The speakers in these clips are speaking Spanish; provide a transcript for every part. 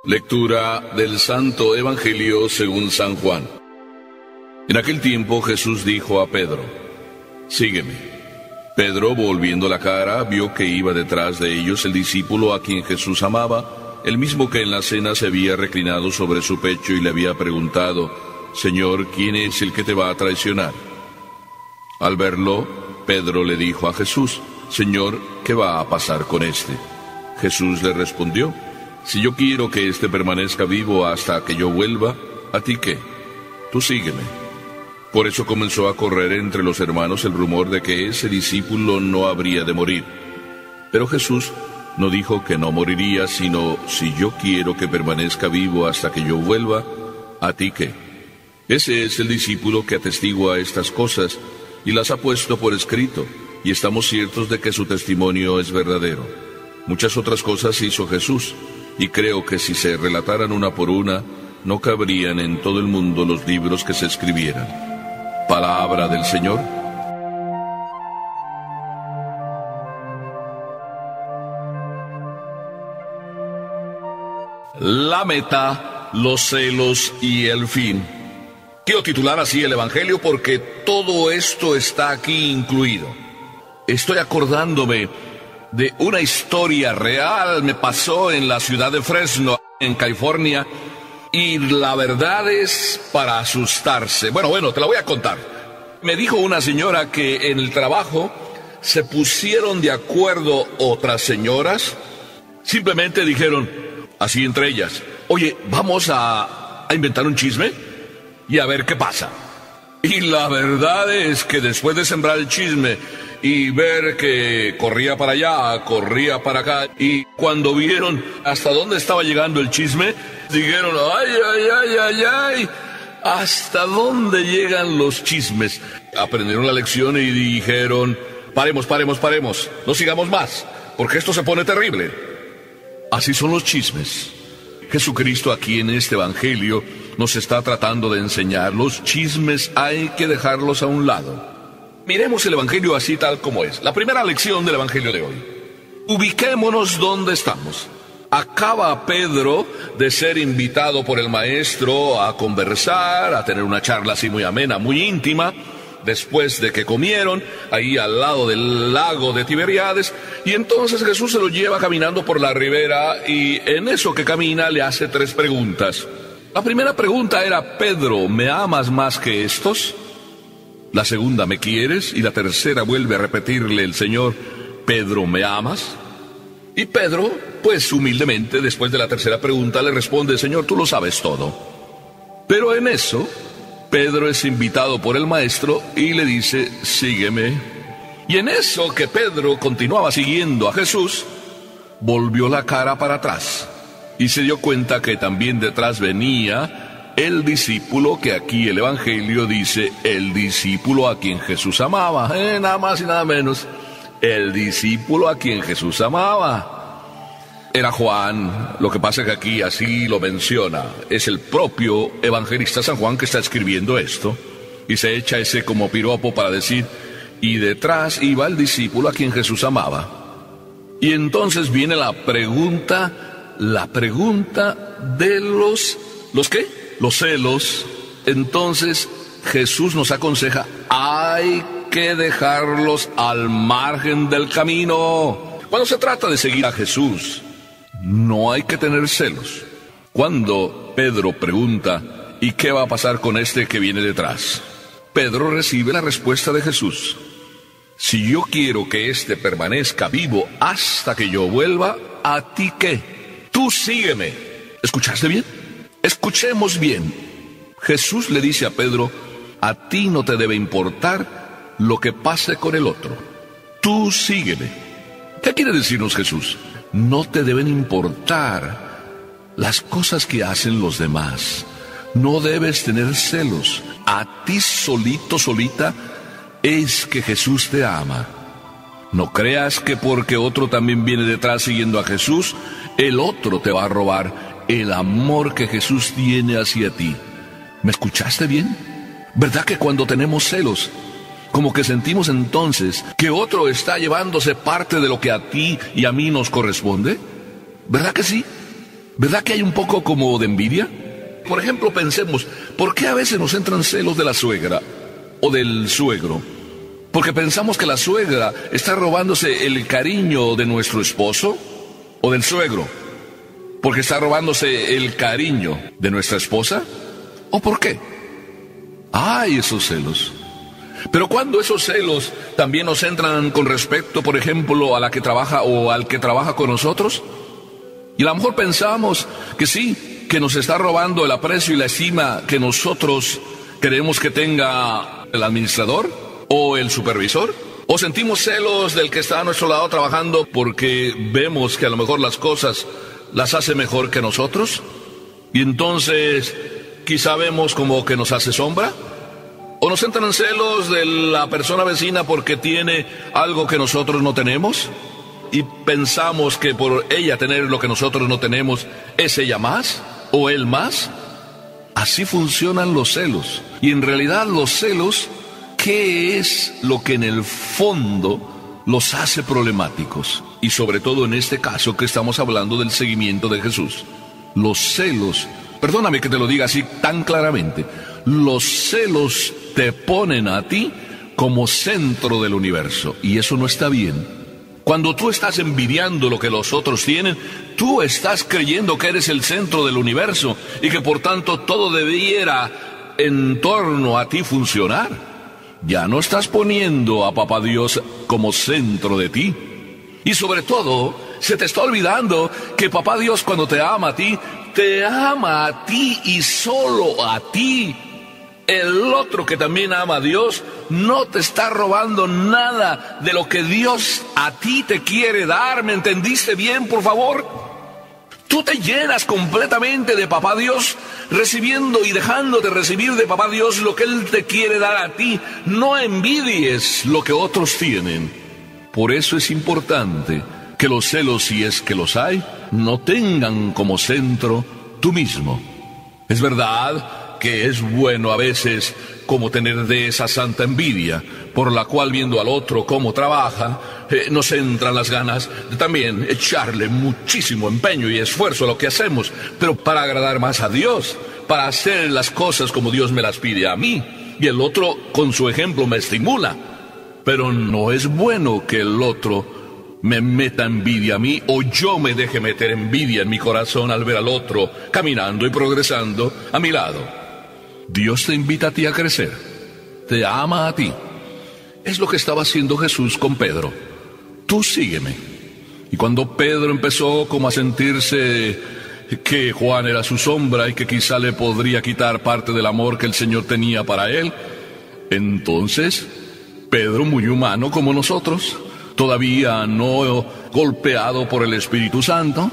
Lectura del Santo Evangelio según San Juan. En aquel tiempo Jesús dijo a Pedro: «Sígueme». Pedro, volviendo la cara, vio que iba detrás de ellos el discípulo a quien Jesús amaba, el mismo que en la cena se había reclinado sobre su pecho y le había preguntado: «Señor, ¿quién es el que te va a traicionar?». Al verlo, Pedro le dijo a Jesús: «Señor, ¿qué va a pasar con este?». Jesús le respondió: «Si yo quiero que éste permanezca vivo hasta que yo vuelva, ¿a ti qué? Tú sígueme». Por eso comenzó a correr entre los hermanos el rumor de que ese discípulo no habría de morir. Pero Jesús no dijo que no moriría, sino: «Si yo quiero que permanezca vivo hasta que yo vuelva, ¿a ti qué?». Ese es el discípulo que atestigua estas cosas y las ha puesto por escrito, y estamos ciertos de que su testimonio es verdadero. Muchas otras cosas hizo Jesús, y creo que si se relataran una por una, no cabrían en todo el mundo los libros que se escribieran. Palabra del Señor. La meta, los celos y el fin. Quiero titular así el Evangelio porque todo esto está aquí incluido. Estoy acordándome de una historia real, me pasó en la ciudad de Fresno, en California, y la verdad es para asustarse. Bueno, te la voy a contar. Me dijo una señora que en el trabajo se pusieron de acuerdo otras señoras, simplemente dijeron, así entre ellas: «Oye, vamos a inventar un chisme y a ver qué pasa». Y la verdad es que después de sembrar el chisme y ver que corría para allá, corría para acá, y cuando vieron hasta dónde estaba llegando el chisme, dijeron: ay, ¿hasta dónde llegan los chismes? Aprendieron la lección y dijeron: paremos, no sigamos más, porque esto se pone terrible. Así son los chismes. Jesucristo aquí en este Evangelio nos está tratando de enseñar: los chismes hay que dejarlos a un lado. Miremos el Evangelio así tal como es. La primera lección del Evangelio de hoy. Ubiquémonos donde estamos. Acaba Pedro de ser invitado por el maestro a conversar, a tener una charla así muy amena, muy íntima, después de que comieron ahí al lado del lago de Tiberíades, y entonces Jesús se lo lleva caminando por la ribera, y en eso que camina le hace 3 preguntas. La primera pregunta era: «Pedro, ¿me amas más que estos?». La segunda: ¿me quieres? Y la tercera vuelve a repetirle el Señor: «Pedro, ¿me amas?». Y Pedro, pues humildemente, después de la tercera pregunta, le responde: «Señor, tú lo sabes todo». Pero en eso, Pedro es invitado por el maestro y le dice: «Sígueme». Y en eso que Pedro continuaba siguiendo a Jesús, volvió la cara para atrás y se dio cuenta que también detrás venía el discípulo que aquí el Evangelio dice: el discípulo a quien Jesús amaba. Nada más y nada menos. El discípulo a quien Jesús amaba. Era Juan. Lo que pasa es que aquí así lo menciona. Es el propio evangelista San Juan que está escribiendo esto. Y se echa ese como piropo para decir: y detrás iba el discípulo a quien Jesús amaba. Y entonces viene la pregunta de ¿los qué? Los celos. Entonces Jesús nos aconseja: hay que dejarlos al margen del camino. Cuando se trata de seguir a Jesús, no hay que tener celos. Cuando Pedro pregunta: ¿y qué va a pasar con este que viene detrás?, Pedro recibe la respuesta de Jesús: si yo quiero que este permanezca vivo hasta que yo vuelva, ¿a ti qué? Tú sígueme. ¿Escuchaste bien? Escuchemos bien. Jesús le dice a Pedro: a ti no te debe importar lo que pase con el otro. Tú sígueme. ¿Qué quiere decirnos Jesús? No te deben importar las cosas que hacen los demás. No debes tener celos. A ti solito, solita, es que Jesús te ama. No creas que porque otro también viene detrás siguiendo a Jesús, el otro te va a robar el amor que Jesús tiene hacia ti. ¿Me escuchaste bien? ¿Verdad que cuando tenemos celos, como que sentimos entonces que otro está llevándose parte de lo que a ti y a mí nos corresponde? ¿Verdad que sí? ¿Verdad que hay un poco como de envidia? Por ejemplo, pensemos, ¿por qué a veces nos entran celos de la suegra o del suegro? ¿Porque pensamos que la suegra está robándose el cariño de nuestro esposo? ¿O del suegro? ¿Porque está robándose el cariño de nuestra esposa? ¿O por qué? ¡Ay, esos celos! Pero cuando esos celos también nos entran con respecto, por ejemplo, a la que trabaja o al que trabaja con nosotros, y a lo mejor pensamos que sí, que nos está robando el aprecio y la estima que nosotros queremos que tenga el administrador o el supervisor, o sentimos celos del que está a nuestro lado trabajando porque vemos que a lo mejor las cosas las hace mejor que nosotros, y entonces quizá vemos como que nos hace sombra. ¿O nos entran celos de la persona vecina porque tiene algo que nosotros no tenemos? Y pensamos que por ella tener lo que nosotros no tenemos, ¿es ella más? ¿O él más? Así funcionan los celos. Y en realidad los celos, ¿qué es lo que en el fondo los hace problemáticos? Y sobre todo en este caso que estamos hablando del seguimiento de Jesús. Los celos, perdóname que te lo diga así tan claramente, los celos te ponen a ti como centro del universo, y eso no está bien. Cuando tú estás envidiando lo que los otros tienen, tú estás creyendo que eres el centro del universo y que por tanto todo debiera en torno a ti funcionar. Ya no estás poniendo a Papá Dios como centro de ti. Y sobre todo, se te está olvidando que Papá Dios, cuando te ama a ti y solo a ti. El otro que también ama a Dios no te está robando nada de lo que Dios a ti te quiere dar. ¿Me entendiste bien, por favor? Tú te llenas completamente de Papá Dios, recibiendo y dejando de recibir de Papá Dios lo que Él te quiere dar a ti. No envidies lo que otros tienen. Por eso es importante que los celos, si es que los hay, no tengan como centro tú mismo. Es verdad que es bueno a veces como tener de esa santa envidia, por la cual viendo al otro cómo trabaja, nos entran las ganas de también echarle muchísimo empeño y esfuerzo a lo que hacemos, pero para agradar más a Dios, para hacer las cosas como Dios me las pide a mí, y el otro con su ejemplo me estimula. Pero no es bueno que el otro me meta envidia a mí, o yo me deje meter envidia en mi corazón al ver al otro caminando y progresando a mi lado. Dios te invita a ti a crecer, te ama a ti. Es lo que estaba haciendo Jesús con Pedro. Tú sígueme. Y cuando Pedro empezó como a sentirse que Juan era su sombra y que quizá le podría quitar parte del amor que el Señor tenía para él, entonces Pedro, muy humano como nosotros, todavía no golpeado por el Espíritu Santo,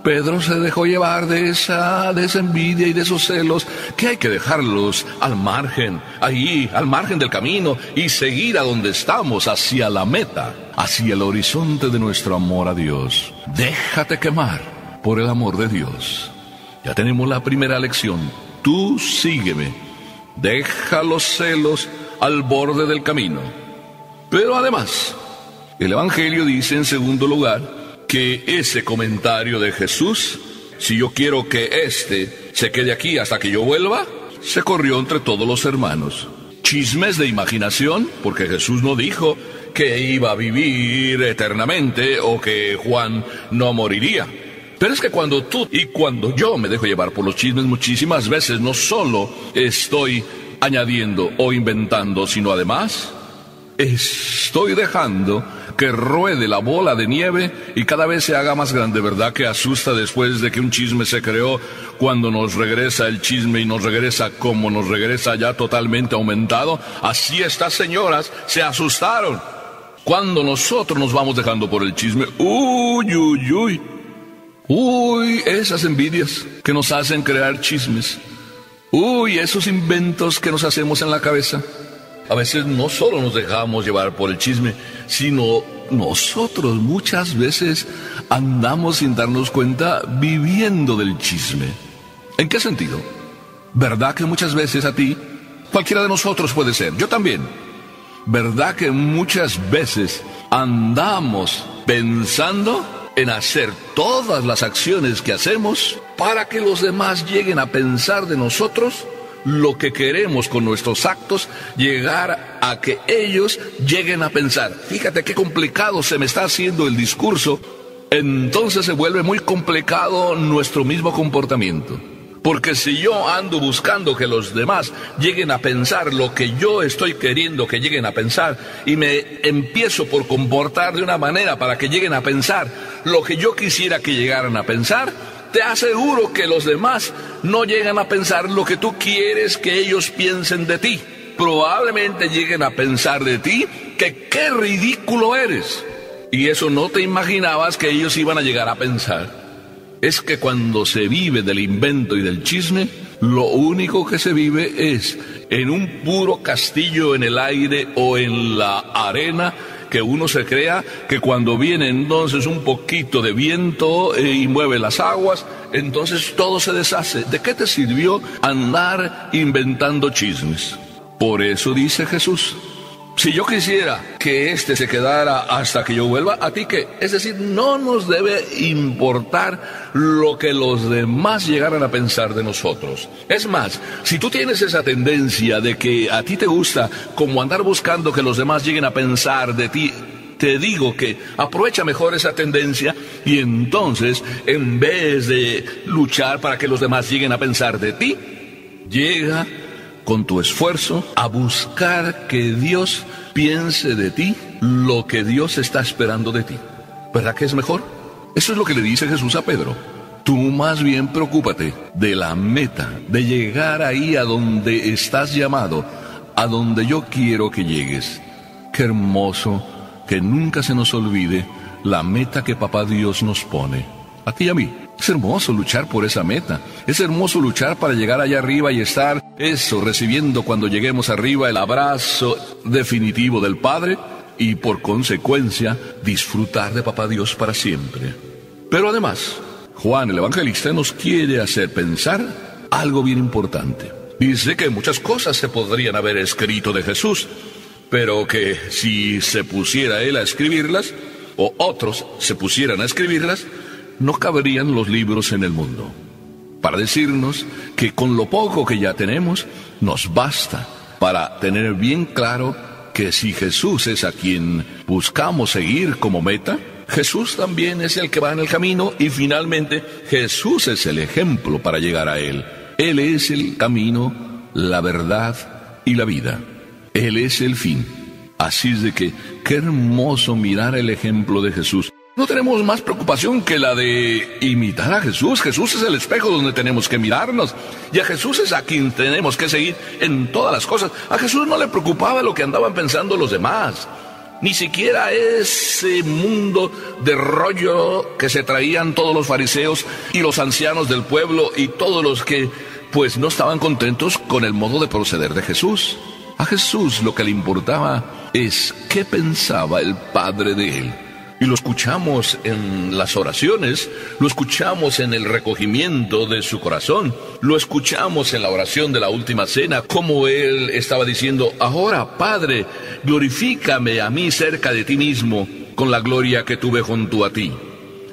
Pedro se dejó llevar de esa envidia y de esos celos, que hay que dejarlos al margen, ahí, al margen del camino, y seguir a donde estamos, hacia la meta, hacia el horizonte de nuestro amor a Dios. Déjate quemar por el amor de Dios. Ya tenemos la primera lección. Tú sígueme. Deja los celos al borde del camino. Pero además, el Evangelio dice en segundo lugar, que ese comentario de Jesús, si yo quiero que se quede aquí hasta que yo vuelva, se corrió entre todos los hermanos. Chismes de imaginación, porque Jesús no dijo que iba a vivir eternamente o que Juan no moriría. Pero es que cuando tú y cuando yo me dejo llevar por los chismes, muchísimas veces no solo estoy añadiendo o inventando, sino además estoy dejando que ruede la bola de nieve y cada vez se haga más grande. ¿Verdad que asusta después de que un chisme se creó, cuando nos regresa el chisme y nos regresa como nos regresa ya totalmente aumentado? Así estas señoras se asustaron cuando nosotros nos vamos dejando por el chisme. Uy, esas envidias que nos hacen crear chismes. Uy, esos inventos que nos hacemos en la cabeza. A veces no solo nos dejamos llevar por el chisme, sino nosotros muchas veces andamos sin darnos cuenta viviendo del chisme. ¿En qué sentido? ¿Verdad que muchas veces a ti, cualquiera de nosotros puede ser, yo también, verdad que muchas veces andamos pensando en hacer todas las acciones que hacemos para que los demás lleguen a pensar de nosotros lo que queremos con nuestros actos, llegar a que ellos lleguen a pensar. Fíjate qué complicado se me está haciendo el discurso. Entonces se vuelve muy complicado nuestro mismo comportamiento. Porque si yo ando buscando que los demás lleguen a pensar lo que yo estoy queriendo que lleguen a pensar, y me empiezo por comportar de una manera para que lleguen a pensar lo que yo quisiera que llegaran a pensar, te aseguro que los demás no llegan a pensar lo que tú quieres que ellos piensen de ti. Probablemente lleguen a pensar de ti que qué ridículo eres. Y eso no te imaginabas que ellos iban a llegar a pensar. Es que cuando se vive del invento y del chisme, lo único que se vive es en un puro castillo en el aire o en la arena, que uno se crea que cuando viene entonces un poquito de viento y mueve las aguas, entonces todo se deshace. ¿De qué te sirvió andar inventando chismes? Por eso dice Jesús: si yo quisiera que este se quedara hasta que yo vuelva, ¿a ti qué? Es decir, no nos debe importar lo que los demás llegaran a pensar de nosotros. Es más, si tú tienes esa tendencia de que a ti te gusta como andar buscando que los demás lleguen a pensar de ti, te digo que aprovecha mejor esa tendencia y entonces, en vez de luchar para que los demás lleguen a pensar de ti, llega con tu esfuerzo a buscar que Dios piense de ti lo que Dios está esperando de ti. ¿Verdad que es mejor? Eso es lo que le dice Jesús a Pedro. Tú más bien preocúpate de la meta, de llegar ahí a donde estás llamado, a donde yo quiero que llegues. Qué hermoso que nunca se nos olvide la meta que Papá Dios nos pone, a ti y a mí. Es hermoso luchar por esa meta. Es hermoso luchar para llegar allá arriba y estar recibiendo cuando lleguemos arriba el abrazo definitivo del Padre y por consecuencia disfrutar de Papá Dios para siempre. Pero además, Juan el Evangelista nos quiere hacer pensar algo bien importante. Dice que muchas cosas se podrían haber escrito de Jesús, pero que si se pusiera él a escribirlas, o otros se pusieran a escribirlas, no caberían los libros en el mundo. Para decirnos que con lo poco que ya tenemos, nos basta para tener bien claro que si Jesús es a quien buscamos seguir como meta, Jesús también es el que va en el camino y finalmente Jesús es el ejemplo para llegar a Él. Él es el camino, la verdad y la vida. Él es el fin. Así es de que qué hermoso mirar el ejemplo de Jesús. No tenemos más preocupación que la de imitar a Jesús. Jesús es el espejo donde tenemos que mirarnos. Y a Jesús es a quien tenemos que seguir en todas las cosas. A Jesús no le preocupaba lo que andaban pensando los demás. Ni siquiera ese mundo de rollo que se traían todos los fariseos y los ancianos del pueblo y todos los que pues no estaban contentos con el modo de proceder de Jesús. A Jesús lo que le importaba es qué pensaba el Padre de él. Y lo escuchamos en las oraciones, lo escuchamos en el recogimiento de su corazón, lo escuchamos en la oración de la última cena, como él estaba diciendo: ahora, Padre, glorifícame a mí cerca de ti mismo, con la gloria que tuve junto a ti.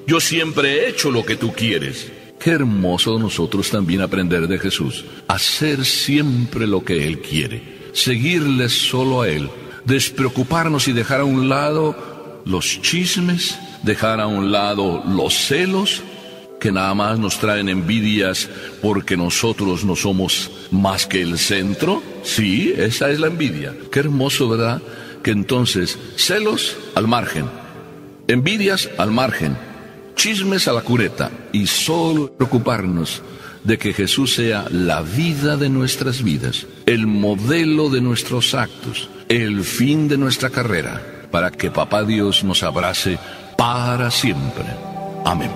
Yo siempre he hecho lo que tú quieres. Qué hermoso nosotros también aprender de Jesús, hacer siempre lo que Él quiere, seguirle solo a Él, despreocuparnos y dejar a un lado los chismes, dejar a un lado los celos, que nada más nos traen envidias porque nosotros no somos más que el centro. Sí, esa es la envidia. Qué hermoso, ¿verdad? Que entonces, celos al margen, envidias al margen, chismes a la cuneta, y solo preocuparnos de que Jesús sea la vida de nuestras vidas, el modelo de nuestros actos, el fin de nuestra carrera, para que Papá Dios nos abrace para siempre. Amén.